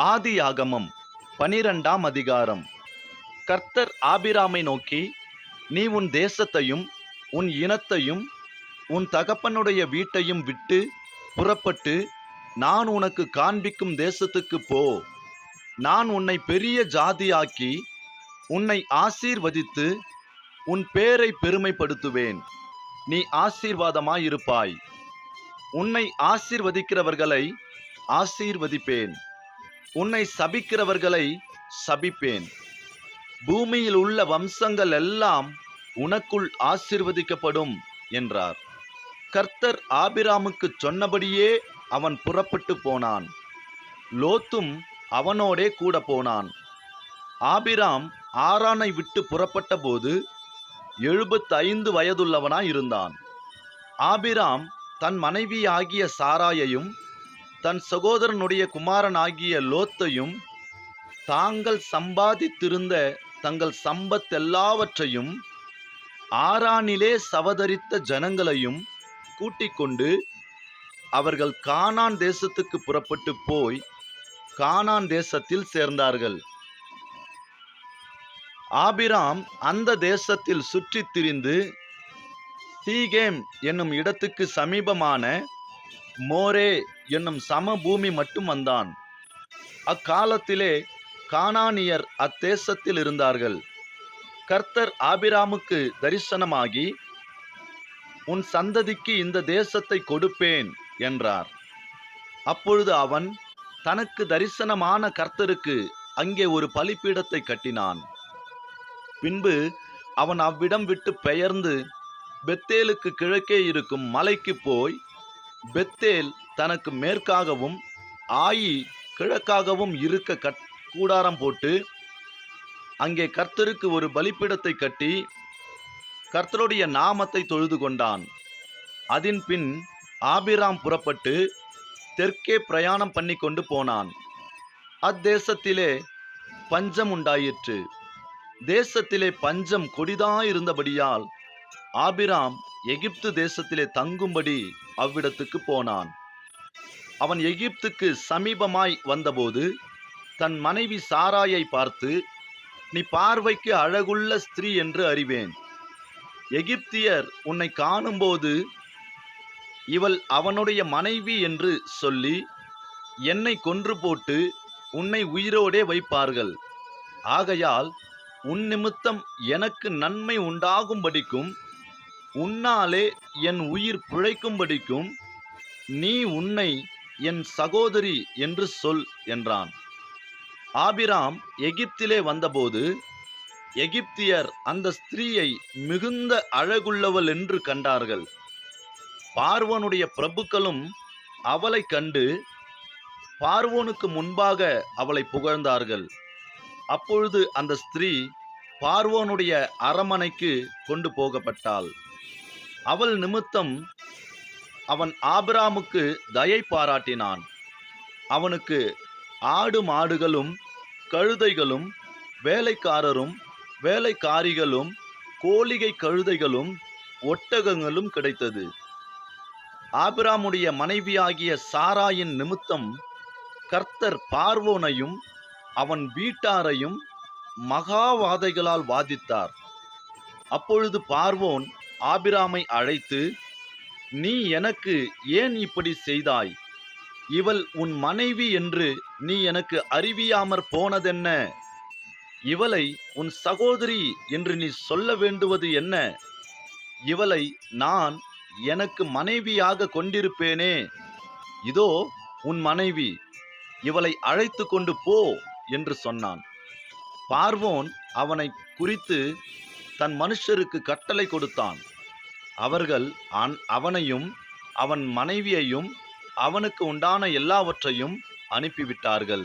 ஆதியாகமம் 12ஆம் அதிகாரம். கர்த்தர் ஆபிராமை நோக்கி, நீ உன் தேசத்தையும் உன் இனத்தையும் உன் தகப்பனுடைய வீட்டையும் விட்டு புறப்பட்டு நான் உனக்கு காண்பிக்கும் தேசத்துக்கு போ. நான் உன்னை பெரிய ஜாதியாக்கி உன்னை ஆசீர்வதித்து உன் பேரை பெருமைப்படுத்துவேன். நீ ஆசீர்வாதமாயிருப்பாய். உன்னை ஆசீர்வதிக்கிறவர்களை ஆசீர்வதிப்பேன், உன்னை சபிக்கிறவர்களை சபிப்பேன். பூமியில் உள்ள வம்சங்கள் எல்லாம் உனக்குள் ஆசீர்வதிக்கப்படும் என்றார். கர்த்தர் ஆபிராமுக்கு சொன்னபடியே அவன் புறப்பட்டு போனான். லோத்தும் அவனோடே கூட போனான். ஆபிராம் ஆரானை விட்டு புறப்பட்ட போது 75 வயதுள்ளவனாய் இருந்தான். ஆபிராம் தன் மனைவியாகிய சாராயையும் தன் சகோதரனுடைய குமாரனாகிய லோத்தையும் தாங்கள் சம்பாதித்திருந்த தங்கள் சம்பத்தெல்லாவற்றையும் ஆரானிலே சவதரித்த ஜனங்களையும் கூட்டிக் கொண்டு அவர்கள் கானான் தேசத்துக்கு புறப்பட்டு போய் கானான் தேசத்தில் சேர்ந்தார்கள். ஆபிராம் அந்த தேசத்தில் சுற்றித் திரிந்து சீகேம் என்னும் இடத்துக்கு சமீபமான மோரே என்னும் சமபூமி மட்டும் வந்தான். அக்காலத்திலே கானானியர் அத்தேசத்தில் இருந்தார்கள். கர்த்தர் ஆபிராமுக்கு தரிசனமாகி, உன் சந்ததிக்கு இந்த தேசத்தை கொடுப்பேன் என்றார். அப்பொழுது அவன் தனக்கு தரிசனமான கர்த்தருக்கு அங்கே ஒரு பலிபீடத்தை கட்டினான். பின்பு அவன் அவ்விடம் விட்டு பெயர்ந்து பெத்தேலுக்கு கிழக்கே இருக்கும் மலைக்கு போய் பெத்தேல் தனக்கு மேற்காகவும் ஆயி கிழக்காகவும் இருக்க கூடாரம் போட்டு அங்கே கர்த்தருக்கு ஒரு பலிபீடத்தை கட்டி கர்த்தருடைய நாமத்தை தொழுது கொண்டான். அதன் பின் ஆபிராம் புறப்பட்டு தெற்கே பிரயாணம் பண்ணி கொண்டு போனான். அத்தேசத்திலே பஞ்சம் உண்டாயிற்று. தேசத்திலே பஞ்சம் கொடிதாயிருந்தபடியால் ஆபிராம் எகிப்து தேசத்திலே தங்கும்படி அவ்விடத்துக்கு போனான். அவன் எகிப்துக்கு சமீபமாய் வந்தபோது தன் மனைவி சாராயை பார்த்து, நீ பார்வைக்கு அழகுள்ள ஸ்திரீ என்று அறிவேன். எகிப்தியர் உன்னை காணும்போது இவள் அவனுடைய மனைவி என்று சொல்லி என்னை கொன்று போட்டு உன்னை உயிரோடே வைப்பார்கள். ஆகையால் உன் நிமித்தம் எனக்கு நன்மை உண்டாகும்படிக்கும் உன்னாலே என் உயிர் பிழைக்கும்படிக்கும் நீ உன்னை என் சகோதரி என்று சொல் என்றான். ஆபிராம் எகிப்திலே வந்தபோது எகிப்தியர் அந்த ஸ்திரீயை மிகுந்த அழகுள்ளவள் என்று கண்டார்கள். பார்வோனுடைய பிரபுக்களும் அவளை கண்டு பார்வோனுக்கு முன்பாக அவளை புகழ்ந்தார்கள். அப்பொழுது அந்த ஸ்திரீ பார்வோனுடைய அரமனைக்கு கொண்டு போகப்பட்டாள். அவள் நிமித்தம் அவன் ஆபிராமுக்கு தயை பாராட்டினான். அவனுக்கு ஆடு மாடுகளும் கழுதைகளும் வேலைக்காரரும் வேலைக்காரிகளும் கோலிகை கழுதைகளும் ஒட்டகங்களும் கிடைத்தது. ஆபிராமுடைய மனைவியாகிய சாராயின் நிமித்தம் கர்த்தர் பார்வோனையும் அவன் வீட்டாரையும் மகாவாதைகளால் வாதித்தார். அப்பொழுது பார்வோன் ஆபிராமை அழைத்து, நீ எனக்கு ஏன் இப்படி செய்தாய்? இவள் உன் மனைவி என்று நீ எனக்கு அறிவியாமற் போனதென்ன? இவளை உன் சகோதரி என்று நீ சொல்ல வேண்டுவது என்ன? இவளை நான் எனக்கு மனைவியாக கொண்டிருப்பேனே. இதோ உன் மனைவி, இவளை அழைத்து கொண்டு போ என்று சொன்னான். பார்வோன் அவனை குறித்து தன் மனுஷருக்கு கட்டளை கொடுத்தான். அவர்கள் அவனையும் அவன் மனைவியையும் அவனுக்கு உண்டான எல்லாவற்றையும் அனுப்பிவிட்டார்கள்.